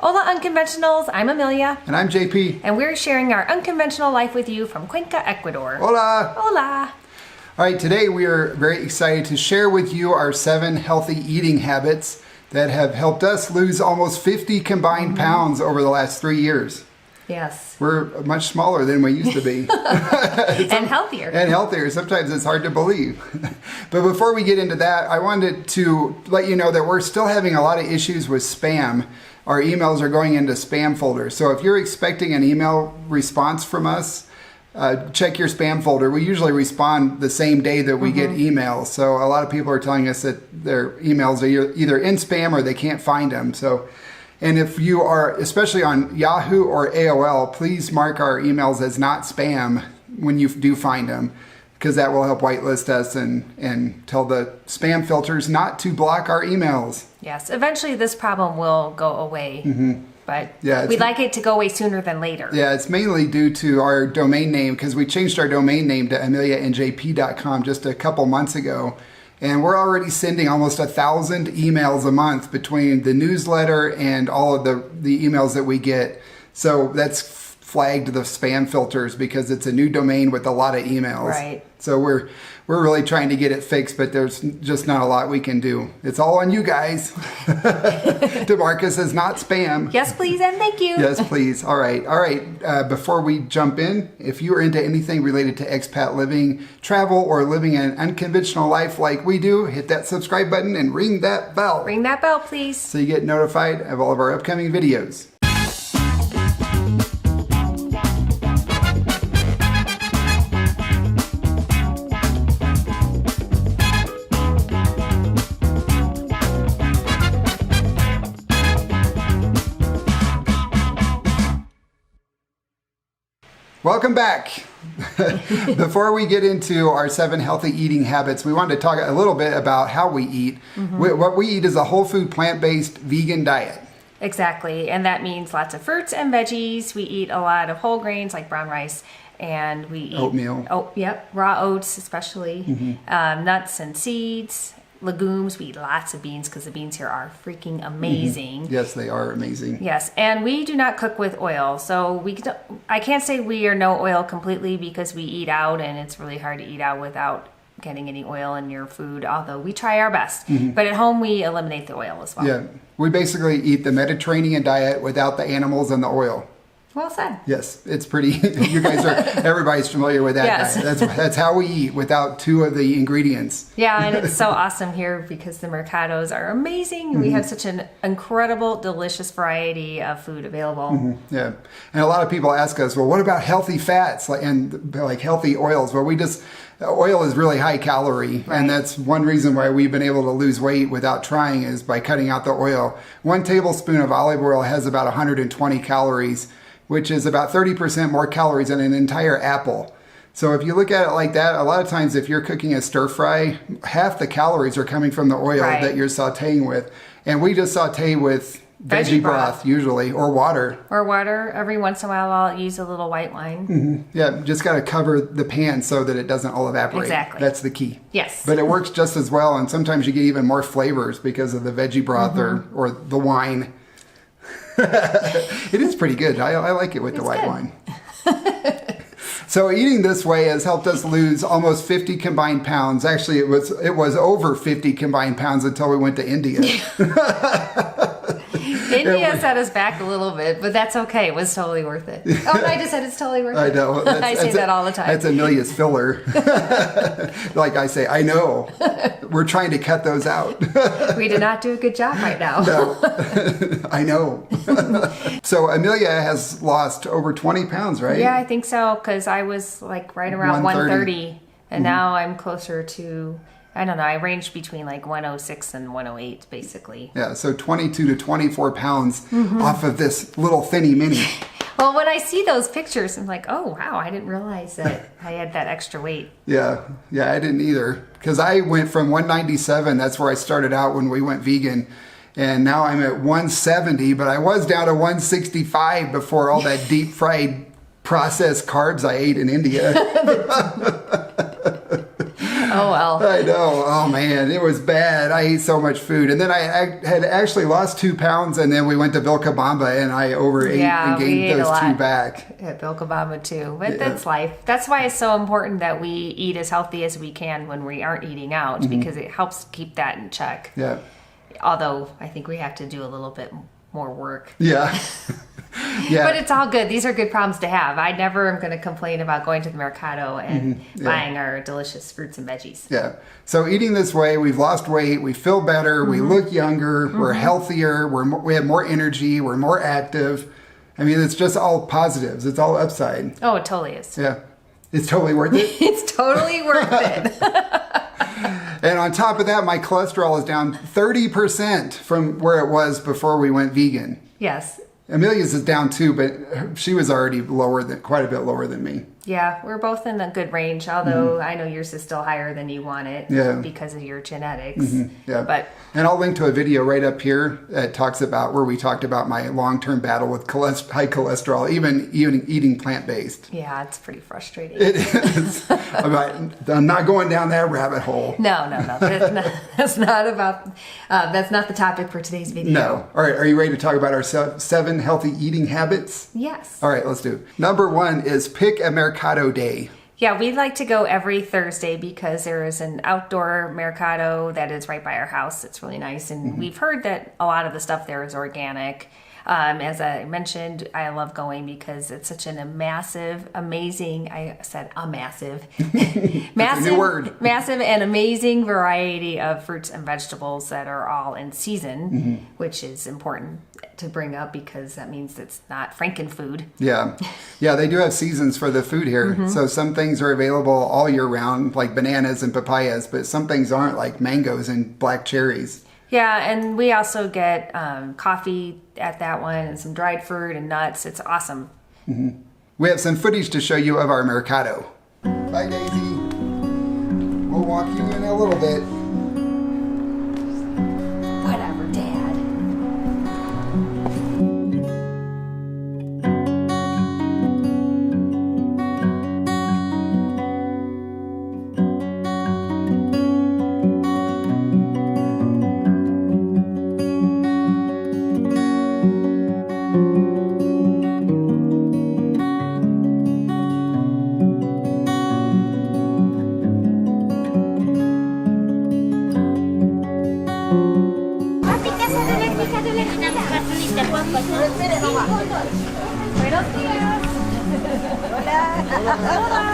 Hola Unconventionals, I'm Amelia. And I'm JP. And we're sharing our unconventional life with you from Cuenca, Ecuador. Hola! Hola! All right, today we are very excited to share with you our 7 healthy eating habits that have helped us lose almost 50 combined pounds over the last 3 years. Yes. We're much smaller than we used to be. And healthier. And healthier. Sometimes it's hard to believe. But before we get into that, I wanted to let you know that we're still having a lot of issues with spam. Our emails are going into spam folders. So if you're expecting an email response from us, check your spam folder. We usually respond the same day that we get emails. So a lot of people are telling us that their emails are either in spam or they can't find them. And if you are, especially on Yahoo or AOL, please mark our emails as not spam when you do find them, because that will help whitelist us and tell the spam filters not to block our emails. Yes, eventually this problem will go away, but we'd like it to go away sooner than later. Yeah, it's mainly due to our domain name, because we changed our domain name to ameliaandjp.com just a couple months ago. And we're already sending almost 1,000 emails a month between the newsletter and all of the emails that we get. So that's flagged the spam filters because it's a new domain with a lot of emails. Right. So we're really trying to get it fixed, but there's just not a lot we can do. It's all on you guys to mark us as not spam. Yes, please, and thank you. Yes, please. All right. Before we jump in, if you are into anything related to expat living, travel, or living an unconventional life like we do, hit that subscribe button and ring that bell. Ring that bell, please. So you get notified of all of our upcoming videos. Welcome back. Before we get into our 7 healthy eating habits, we wanted to talk a little bit about how we eat. What we eat is a whole food, plant-based, vegan diet. Exactly, and that means lots of fruits and veggies. We eat a lot of whole grains like brown rice, and we eat oatmeal. Oh, yep, raw oats especially, nuts and seeds. Legumes, we eat lots of beans because the beans here are freaking amazing. Yes, they are amazing. Yes, and we do not cook with oil. So I can't say we are no oil completely because we eat out and it's really hard to eat out without getting any oil in your food, although we try our best. But at home we eliminate the oil as well. Yeah, we basically eat the Mediterranean diet without the animals and the oil. Well said. Yes, it's pretty, everybody's familiar with that diet. That's how we eat, without 2 of the ingredients. Yeah, and it's so awesome here because the mercados are amazing. We have such an incredible, delicious variety of food available. Yeah, and a lot of people ask us, well, what about healthy fats and healthy oils? Well, oil is really high calorie, and that's one reason why we've been able to lose weight without trying, is by cutting out the oil. 1 tablespoon of olive oil has about 120 calories, which is about 30% more calories than an entire apple. So if you look at it like that, a lot of times if you're cooking a stir fry, half the calories are coming from the oil that you're sauteing with. And we just saute with veggie broth usually, or water. Or water. Every once in a while I'll use a little white wine. Yeah, just got to cover the pan so that it doesn't all evaporate. Exactly. That's the key. Yes. But it works just as well, and sometimes you get even more flavors because of the veggie broth or the wine. It is pretty good. I like it with the white wine. So eating this way has helped us lose almost 50 combined pounds. Actually, it was over 50 combined pounds until we went to India. India set us back a little bit, but that's okay. It was totally worth it. Oh, and I just said it's totally worth it. I know. I say that all the time. That's Amelia's filler. Like I say, I know. We're trying to cut those out. We did not do a good job right now. No, I know. So Amelia has lost over 20 pounds, right? Yeah, I think so, because I was like right around 130, and now I'm closer to, I don't know, I range between like 106 and 108, basically. Yeah, so 22 to 24 pounds off of this little thinny mini. Well, when I see those pictures, I'm like, oh, wow, I didn't realize that I had that extra weight. Yeah, I didn't either. Because I went from 197, that's where I started out when we went vegan. And now I'm at 170, but I was down to 165 before all that deep fried processed carbs I ate in India. well. I know. Oh man, it was bad. I ate so much food, and then I had actually lost 2 pounds, and then we went to Vilcabamba, and I overate and gained those 2 back. At Vilcabamba too, but that's life. That's why it's so important that we eat as healthy as we can when we aren't eating out, because it helps keep that in check. Yeah. Although I think we have to do a little bit more work. Yeah. Yeah. But it's all good. These are good problems to have. I never am going to complain about going to the Mercado and buying our delicious fruits and veggies. Yeah. So eating this way, we've lost weight, we feel better, we look younger, we're healthier, we have more energy, we're more active. I mean, it's just all positives. It's all upside. Oh, it totally is. Yeah. It's totally worth it. It's totally worth it. And on top of that, my cholesterol is down 30% from where it was before we went vegan. Yes. Amelia's is down too, but she was already quite a bit lower than me. Yeah, we're both in a good range, although I know yours is still higher than you want it because of your genetics. Yeah. And I'll link to a video right up here that talks about where we talked about my long-term battle with high cholesterol, even eating plant-based. Yeah, it's pretty frustrating. It is. I'm not going down that rabbit hole. No. That's not the topic for today's video. No. All right, are you ready to talk about our 7 healthy eating habits? Yes. All right, let's do it. Number 1 is pick a Mercado day. Yeah, we like to go every Thursday because there is an outdoor Mercado that is right by our house. It's really nice. And we've heard that a lot of the stuff there is organic. As I mentioned, I love going because it's such a massive and amazing variety of fruits and vegetables that are all in season, which is important to bring up because that means it's not frankenfood. Yeah. Yeah, they do have seasons for the food here. So some things are available all year round, like bananas and papayas, but some things aren't, like mangoes and black cherries. Yeah, and we also get coffee at that one and some dried fruit and nuts. It's awesome. We have some footage to show you of our Mercado. Bye, Daisy. We'll walk you in a little bit. Whatever, Dad. Buenos días. Hola.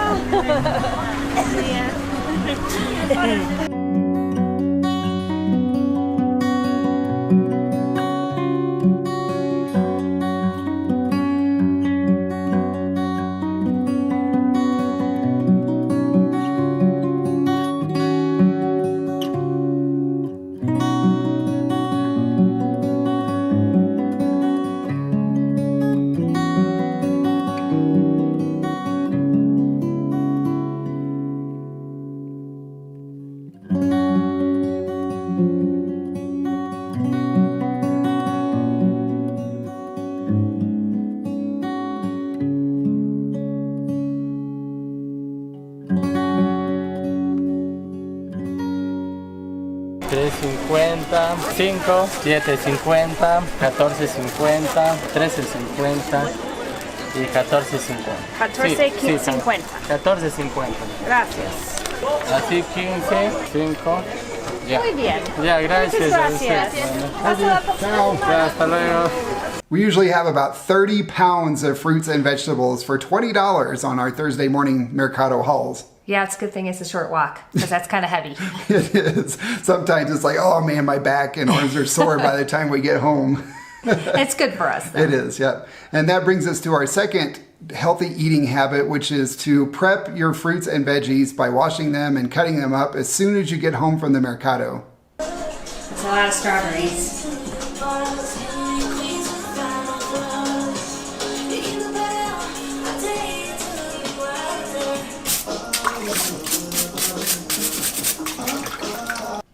$3.50, 5, $7.50, $14.50, $13.50 y $14.50. 14.50. 14.50. Gracias. Así 15, 5. Ya. Muy bien. Ya, gracias. Muchas gracias. Bueno. Ya, hasta luego. We usually have about 30 pounds of fruits and vegetables for $20 on our Thursday morning Mercado hauls. Yeah, it's a good thing it's a short walk because that's kind of heavy. It is. Sometimes it's like, oh man, my back and arms are sore by the time we get home. It's good for us, though. It is, yeah. And that brings us to our second healthy eating habit, which is to prep your fruits and veggies by washing them and cutting them up as soon as you get home from the Mercado. It's a lot of strawberries.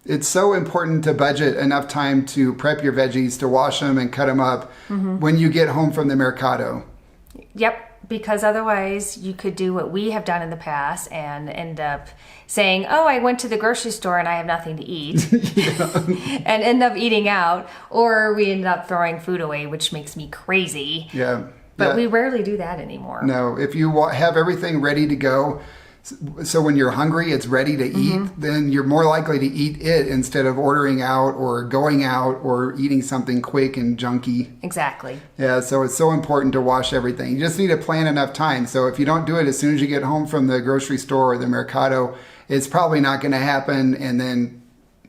It's so important to budget enough time to prep your veggies, to wash them and cut them up when you get home from the Mercado. Yep. because otherwise you could do what we have done in the past and end up saying, oh, I went to the grocery store and I have nothing to eat and end up eating out, or we end up throwing food away, which makes me crazy. Yeah. But we rarely do that anymore. No, if you have everything ready to go, so when you're hungry, it's ready to eat, then you're more likely to eat it instead of ordering out or going out or eating something quick and junky. Exactly. Yeah, so it's so important to wash everything. You just need to plan enough time. So if you don't do it as soon as you get home from the grocery store or the mercado, it's probably not going to happen, and then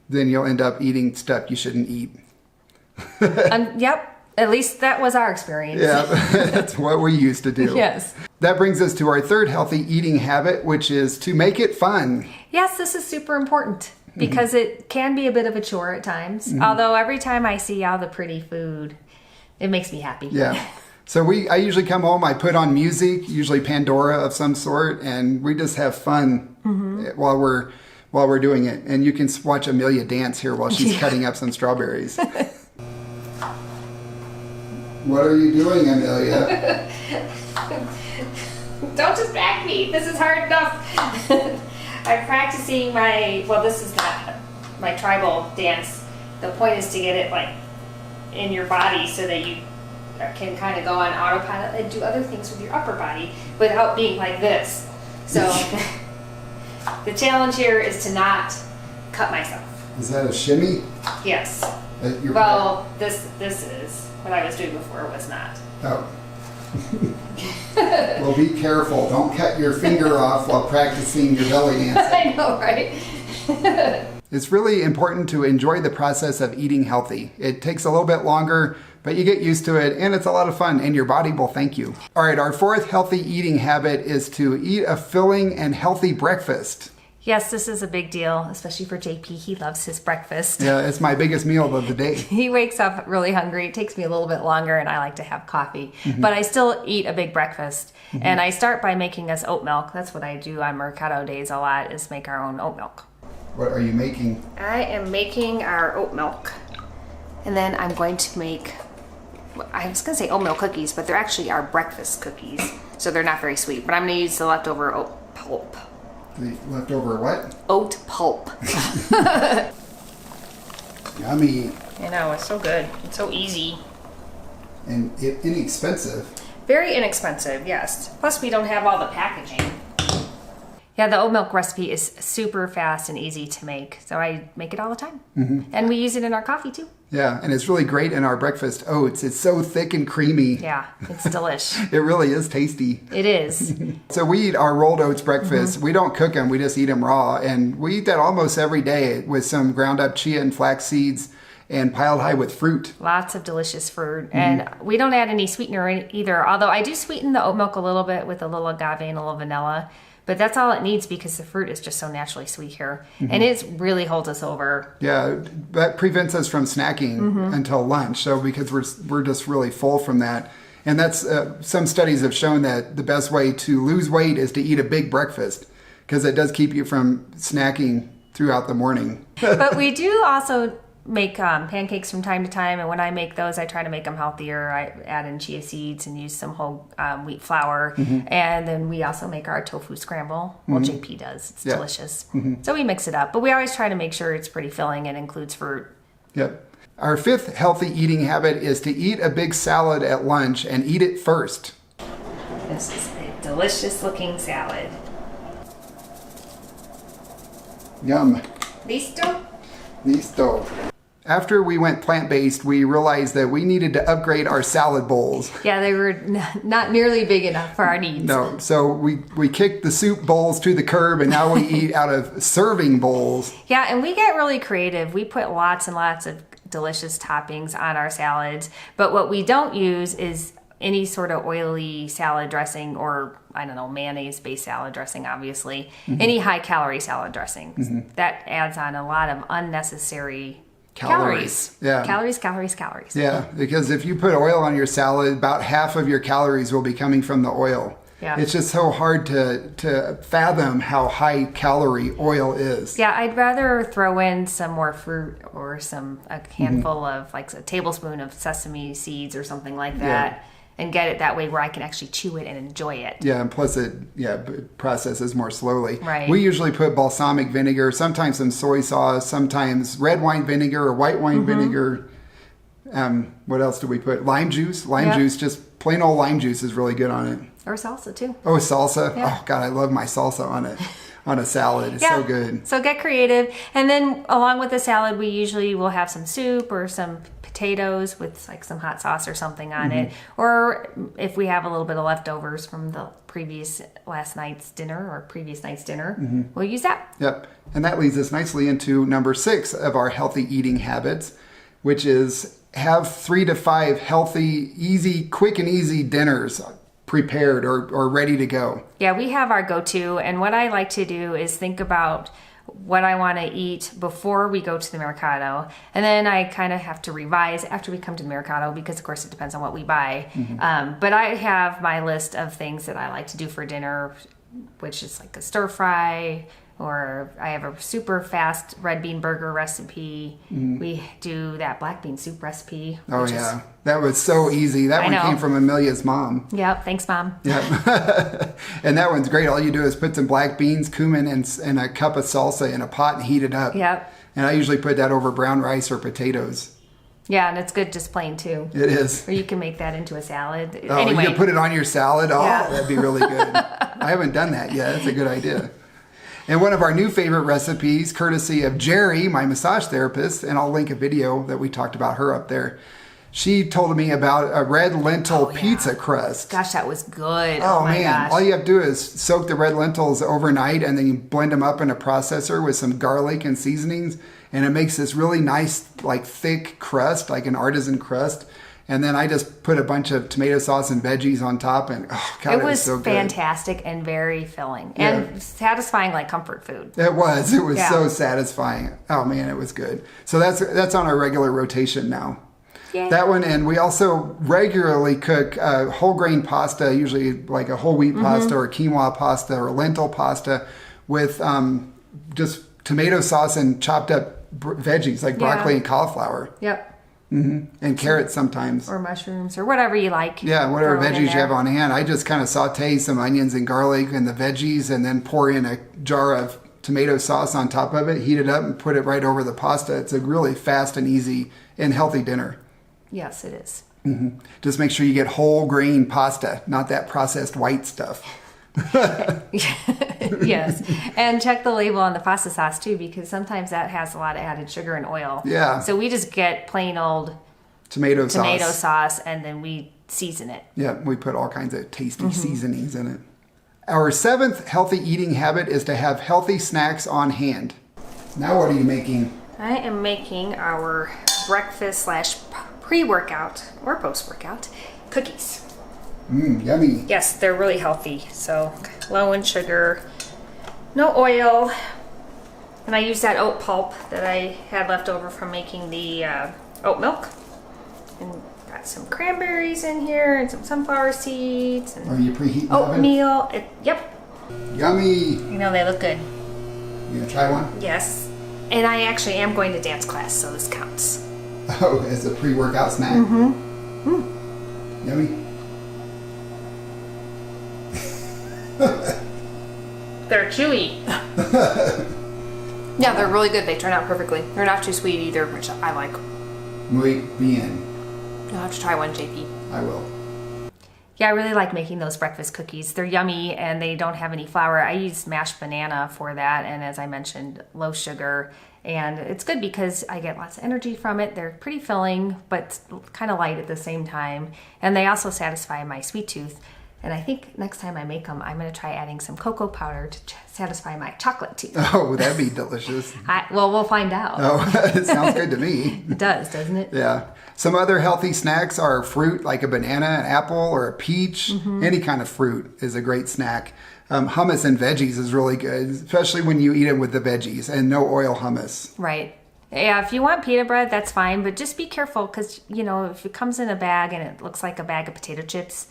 you'll end up eating stuff you shouldn't eat. Yep. At least that was our experience. Yeah, that's what we used to do. Yes. That brings us to our third healthy eating habit, which is to make it fun. Yes, this is super important because it can be a bit of a chore at times. Although every time I see all the pretty food, it makes me happy. Yeah. So I usually come home, I put on music, usually Pandora of some sort, and we just have fun while we're doing it. And you can watch Amelia dance here while she's cutting up some strawberries. What are you doing, Amelia? Don't distract me. This is hard enough. I'm practicing this is not my tribal dance. The point is to get it like in your body so that you can kind of go on autopilot and do other things with your upper body without being like this. So the challenge here is to not cut myself. Is that a shimmy? Yes. Well, this is. What I was doing before was not. Oh. Well, be careful. Don't cut your finger off while practicing your belly dancing. I know, right? It's really important to enjoy the process of eating healthy. It takes a little bit longer, but you get used to it, and it's a lot of fun, and your body will thank you. All right, our fourth healthy eating habit is to eat a filling and healthy breakfast. Yes, this is a big deal, especially for JP. He loves his breakfast. Yeah, it's my biggest meal of the day. He wakes up really hungry. It takes me a little bit longer, and I like to have coffee. But I still eat a big breakfast. And I start by making us oat milk. That's what I do on Mercado days a lot, is make our own oat milk. What are you making? I am making our oat milk. And then I'm going to make, I was going to say oatmeal cookies, but they're actually our breakfast cookies. So they're not very sweet. But I'm going to use the leftover oat pulp. The leftover what? Oat pulp. Yummy. I know, it's so good. It's so easy. And inexpensive. Very inexpensive, yes. Plus we don't have all the packaging. Yeah, the oat milk recipe is super fast and easy to make. So I make it all the time. And we use it in our coffee too. Yeah, and it's really great in our breakfast oats. It's so thick and creamy. Yeah, it's delish. It really is tasty. It is. So we eat our rolled oats breakfast. We don't cook them, we just eat them raw. And we eat that almost every day with some ground up chia and flax seeds and piled high with fruit. Lots of delicious fruit. And we don't add any sweetener either. Although I do sweeten the oat milk a little bit with a little agave and a little vanilla. But that's all it needs because the fruit is just so naturally sweet here. And it really holds us over. Yeah, that prevents us from snacking until lunch. So because we're just really full from that. And that's some studies have shown that the best way to lose weight is to eat a big breakfast because it does keep you from snacking throughout the morning. But we do also make pancakes from time to time, and when I make those I try to make them healthier. I add in chia seeds and use some whole wheat flour, and then we also make our tofu scramble. Well, JP does. It's delicious. So we mix it up, but we always try to make sure it's pretty filling and includes fruit. Yep. Our fifth healthy eating habit is to eat a big salad at lunch and eat it first. This is a delicious looking salad. Yum. Listo? Listo. After we went plant-based, we realized that we needed to upgrade our salad bowls. Yeah, they were not nearly big enough for our needs. No, so we kicked the soup bowls to the curb, and now we eat out of serving bowls. Yeah, and we get really creative. We put lots and lots of delicious toppings on our salads, but what we don't use is any sort of oily salad dressing or, I don't know, mayonnaise-based salad dressing, obviously. Any high-calorie salad dressing. That adds on a lot of unnecessary calories. Yeah. Calories. Yeah, because if you put oil on your salad, about half of your calories will be coming from the oil. Yeah. It's just so hard to fathom how high calorie oil is. Yeah, I'd rather throw in some more fruit or a handful of, like a tablespoon of sesame seeds or something like that. and get it that way where I can actually chew it and enjoy it. Yeah, and plus it processes more slowly. Right. We usually put balsamic vinegar, sometimes some soy sauce, sometimes red wine vinegar or white wine vinegar. What else do we put? Lime juice. Lime juice, just plain old lime juice is really good on it. Or salsa too. Oh, salsa. Yeah. Oh God, I love my salsa on it. On a salad. It's so good. So get creative. And then along with the salad, we usually will have some soup or some potatoes with like some hot sauce or something on it. Or if we have a little bit of leftovers from the previous night's dinner, we'll use that. Yep. And that leads us nicely into number 6 of our healthy eating habits, which is have 3 to 5 healthy, easy, quick and easy dinners prepared or ready to go. Yeah, we have our go-to, and what I like to do is think about what I want to eat before we go to the Mercado, and then I kind of have to revise after we come to the Mercado because of course it depends on what we buy. But I have my list of things that I like to do for dinner, which is like a stir fry, or I have a super fast red bean burger recipe. We do that black bean soup recipe. Oh yeah, that was so easy. That one came from Amelia's mom. Yep, thanks Mom. Yep. And that one's great. All you do is put some black beans, cumin, and a cup of salsa in a pot and heat it up. Yep. And I usually put that over brown rice or potatoes. Yeah, and it's good just plain too. It is. Or you can make that into a salad. Oh, anyway. you can put it on your salad. Oh, Yeah. that'd be really good. I haven't done that yet. That's a good idea. And one of our new favorite recipes, courtesy of Jerry, my massage therapist, and I'll link a video that we talked about her up there. She told me about a red lentil pizza crust. Gosh, that was good. Oh, my man. gosh. All you have to do is soak the red lentils overnight and then you blend them up in a processor with some garlic and seasonings. And it makes this really nice, like thick crust, like an artisan crust. And then I just put a bunch of tomato sauce and veggies on top, and oh God, it was so good. Fantastic and very filling and satisfying, like comfort food. It was so satisfying. Oh man, it was good. So that's on our regular rotation now. Yay. That one, and we also regularly cook whole grain pasta, usually like a whole wheat pasta or quinoa pasta or lentil pasta with just tomato sauce and chopped up veggies like broccoli and cauliflower. Yep. And carrots sometimes. Or mushrooms or whatever you like. Yeah, whatever veggies you have on hand. I just kind of saute some onions and garlic and the veggies and then pour in a jar of tomato sauce on top of it, heat it up and put it right over the pasta. It's a really fast and easy and healthy dinner. Yes, it is. Just make sure you get whole grain pasta, not that processed white stuff. Yes. And check the label on the pasta sauce too, because sometimes that has a lot of added sugar and oil. Yeah. So we just get plain old tomato sauce and then we season it. Yeah, we put all kinds of tasty seasonings in it. Our 7th healthy eating habit is to have healthy snacks on hand. Now what are you making? I am making our breakfast / pre-workout or post-workout cookies. Yummy. Yes, they're really healthy. So low in sugar, no oil. And I use that oat pulp that I had left over from making the oat milk. And got some cranberries in here and some sunflower seeds. And Are you preheating the oven? oatmeal. Yep. Yummy. You know, they look good. You gonna try one? Yes. And I actually am going to dance class, so this counts. Oh, as a pre-workout snack? Yummy. They're chewy. Yeah, they're really good. They turn out perfectly. They're not too sweet either, which I like. Muy bien. You'll have to try one, JP. I will. Yeah, I really like making those breakfast cookies. They're yummy and they don't have any flour. I use mashed banana for that, and as I mentioned, low sugar. And it's good because I get lots of energy from it. They're pretty filling, but kind of light at the same time. And they also satisfy my sweet tooth. And I think next time I make them, I'm going to try adding some cocoa powder to satisfy my chocolate tooth. Oh, that'd be delicious. Well, we'll find out. Oh, it sounds good to me. It does, doesn't it? Yeah. Some other healthy snacks are fruit, like a banana, an apple, or a peach. Any kind of fruit is a great snack. Hummus and veggies is really good, especially when you eat it with the veggies, and no oil hummus. Right. Yeah, if you want pita bread, that's fine, but just be careful because, if it comes in a bag and it looks like a bag of potato chips,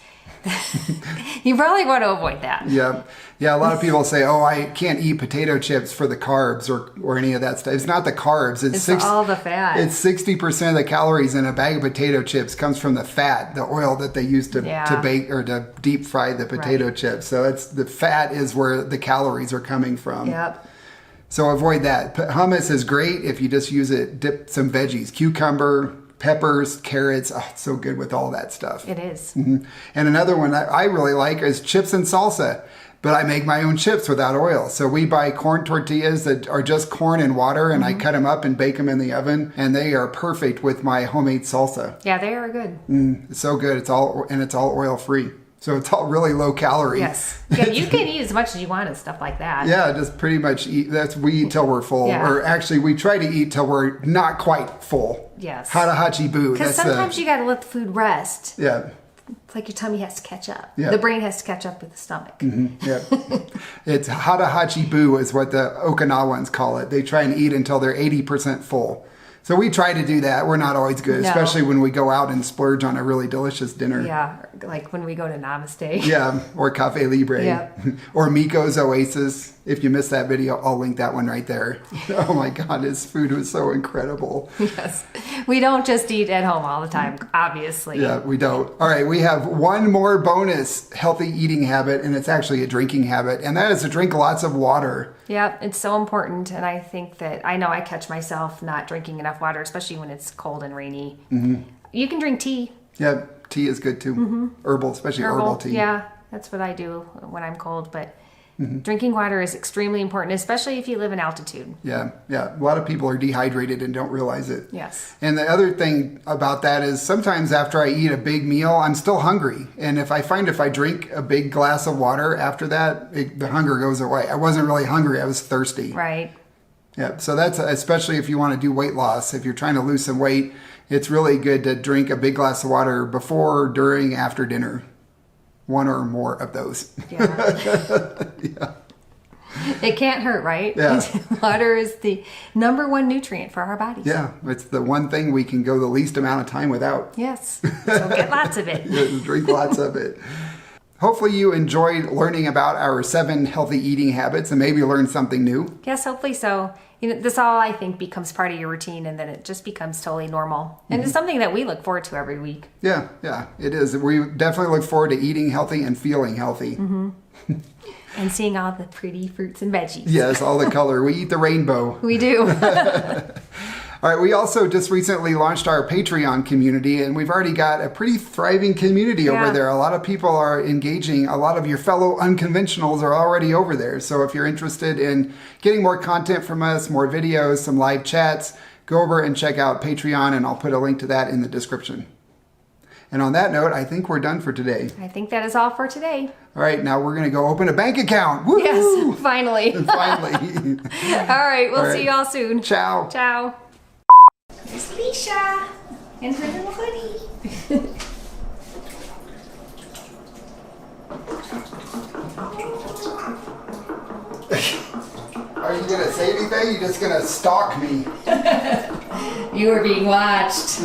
you probably want to avoid that. Yeah. Yeah, a lot of people say, oh, I can't eat potato chips for the carbs or any of that stuff. It's not the carbs. It's all the fat. It's 60% of the calories in a bag of potato chips comes from the fat, the oil that they use to bake or to deep fry the potato chips. So it's the fat is where the calories are coming from. Yep. So avoid that. Hummus is great if you just use it, dip some veggies, cucumber, peppers, carrots. Oh, it's so good with all that stuff. It is. Mm-hmm. And another one I really like is chips and salsa. But I make my own chips without oil. So we buy corn tortillas that are just corn and water, and I cut them up and bake them in the oven, and they are perfect with my homemade salsa. Yeah, they are good. It's so good. It's all oil free. So it's all really low calorie. Yes. Yeah, you can eat as much as you want and stuff like that. Yeah, just pretty much eat. We eat till we're full. Yeah. Or actually, we try to eat till we're not quite full. Yes. Hata boo. Because sometimes you got to let the food rest. Yeah. It's like your tummy has to catch up. Yeah. The brain has to catch up with the stomach. Mm-hmm. Yeah. It's hata boo is what the Okinawans call it. They try and eat until they're 80% full. So we try to do that. We're not always good, especially when we go out and splurge on a really delicious dinner. Yeah, like when we go to Namaste. Yeah, or Cafe Libre. Yep. Or Miko's Oasis. If you missed that video, I'll link that one right there. Oh my God, his food was so incredible. Yes. We don't just eat at home all the time, obviously. Yeah, we don't. All right, we have one more bonus healthy eating habit, and it's actually a drinking habit, and that is to drink lots of water. Yeah, it's so important, and I think that I know I catch myself not drinking enough water, especially when it's cold and rainy. Mm-hmm. You can drink tea. Yeah, tea is good too. Mm-hmm. Herbal, especially herbal tea. Yeah, that's what I do when I'm cold, but drinking water is extremely important, especially if you live in altitude. Yeah. A lot of people are dehydrated and don't realize it. Yes. And the other thing about that is sometimes after I eat a big meal, I'm still hungry. And if I drink a big glass of water after that, the hunger goes away. I wasn't really hungry. I was thirsty. Right. Yeah. So that's especially if you want to do weight loss. If you're trying to lose some weight, it's really good to drink a big glass of water before, during, after dinner. One or more of those. Yeah. Yeah. It can't hurt, right? Yeah. Water is the number one nutrient for our bodies. Yeah. It's the one thing we can go the least amount of time without. Yes. So get lots of it. Yeah, drink lots of it. Hopefully you enjoyed learning about our 7 healthy eating habits and maybe learned something new. Yes, hopefully so. This all, I think, becomes part of your routine, and then it just becomes totally normal. And it's something that we look forward to every week. Yeah, it is. We definitely look forward to eating healthy and feeling healthy. Mm-hmm. And seeing all the pretty fruits and veggies. Yes, all the color. We eat the rainbow. We do. All right, we also just recently launched our Patreon community, and we've already got a pretty thriving community over there. A lot of people are engaging. A lot of your fellow unconventionals are already over there. So if you're interested in getting more content from us, more videos, some live chats, go over and check out Patreon, and I'll put a link to that in the description. And on that note, I think we're done for today. I think that is all for today. All right, now we're going to go open a bank account. Woo! Yes, finally. Finally. All right, we'll see y'all soon. Ciao. Ciao. There's Leisha in her little hoodie. Are you going to say anything? You're just going to stalk me. You are being watched.